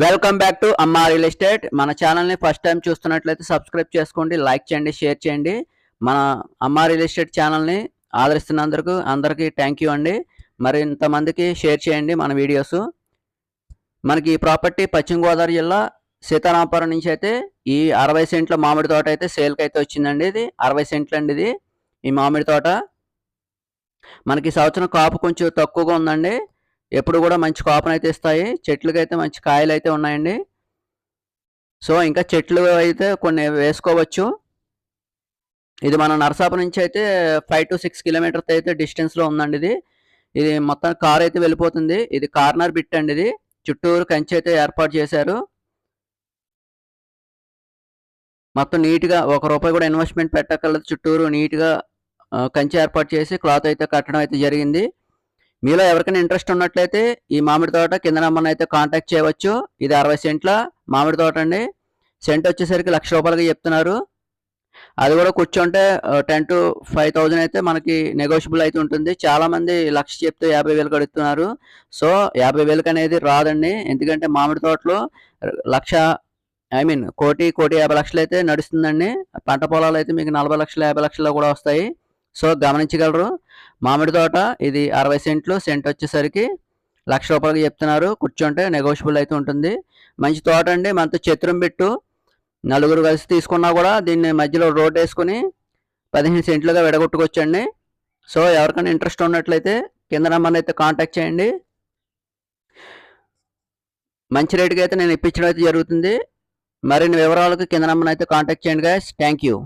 Welcome back to అమ్మా real estate. మన ఛానల్ని ఫస్ట్ టైం చూస్తున్నట్లయితే సబ్స్క్రైబ్ చేసుకోండి, లైక్ చేయండి, షేర్ చేయండి. మన అమ్మా రియల్ ఎస్టేట్ ఛానల్ని ఆదరిస్తున్నందుకు అందరికీ థ్యాంక్ యూ అండి. మరి ఇంతమందికి షేర్ చేయండి మన వీడియోస్. మనకి ఈ ప్రాపర్టీ పశ్చిమ గోదావరి జిల్లా సీతారామపురం నుంచి అయితే ఈ 60 సెంట్ల మామిడి తోట అయితే సేల్కి అయితే వచ్చిందండి. ఇది 60 సెంట్లు అండి. ఇది ఈ మామిడి తోట మనకి సంవత్సరం కాపు కొంచెం తక్కువగా ఉందండి. ఎప్పుడు కూడా మంచి కాపునైతే ఇస్తాయి. చెట్లకైతే మంచి కాయలు అయితే ఉన్నాయండి. సో ఇంకా చెట్లు అయితే కొన్ని వేసుకోవచ్చు. ఇది మన నరసాపురం నుంచి అయితే 5 to 6 కిలోమీటర్స్ అయితే డిస్టెన్స్లో ఉందండి. ఇది మొత్తం కార్ అయితే వెళ్ళిపోతుంది. ఇది కార్నర్ బిట్ అండి. ఇది చుట్టూరు కంచె అయితే ఏర్పాటు చేశారు. మొత్తం నీట్గా ₹1 కూడా ఇన్వెస్ట్మెంట్ పెట్టక్కర్లేదు. చుట్టూరు నీట్గా కంచె ఏర్పాటు చేసి క్లాత్ అయితే కట్టడం అయితే జరిగింది. మీలో ఎవరికైనా ఇంట్రెస్ట్ ఉన్నట్లయితే ఈ మామిడి తోట కింద నెంబర్ని అయితే కాంటాక్ట్ చేయవచ్చు. ఇది 60 సెంట్ల మామిడి తోట అండి. సెంట్ వచ్చేసరికి ₹1,00,000 చెప్తున్నారు. అది కూడా కూర్చుంటే 10 to 5,000 అయితే మనకి నెగోషియబుల్ అయితే ఉంటుంది. చాలామంది 1,00,000 చెప్తే 50,000 అడుగుతున్నారు. సో 50,000 అనేది రాదండి. ఎందుకంటే మామిడి తోటలో 1,50,000 అయితే నడుస్తుందండి. పంట పొలాలు అయితే మీకు 40 లక్షలు 50 లక్షల్లో కూడా వస్తాయి. సో గమనించగలరు. మామిడి తోట ఇది 60 సెంట్లు. సెంట్ వచ్చేసరికి ₹1,00,000 చెప్తున్నారు. కూర్చుంటే నెగోషియబుల్ అయితే ఉంటుంది. మంచి తోట అండి. మనతో చతురం బిట్టు నలుగురు కలిసి తీసుకున్నా కూడా దీన్ని మధ్యలో రోడ్ వేసుకుని 15 సెంట్లుగా విడగొట్టుకోవచ్చండి. సో ఎవరికైనా ఇంట్రెస్ట్ ఉన్నట్లయితే కింద నెంబర్ని అయితే కాంటాక్ట్ చేయండి. మంచి రేటుకి అయితే నేను ఇప్పించడం అయితే జరుగుతుంది. మరిన్ని వివరాలకు కింద నెంబర్ని అయితే కాంటాక్ట్ చేయండి గైస్. Thank you.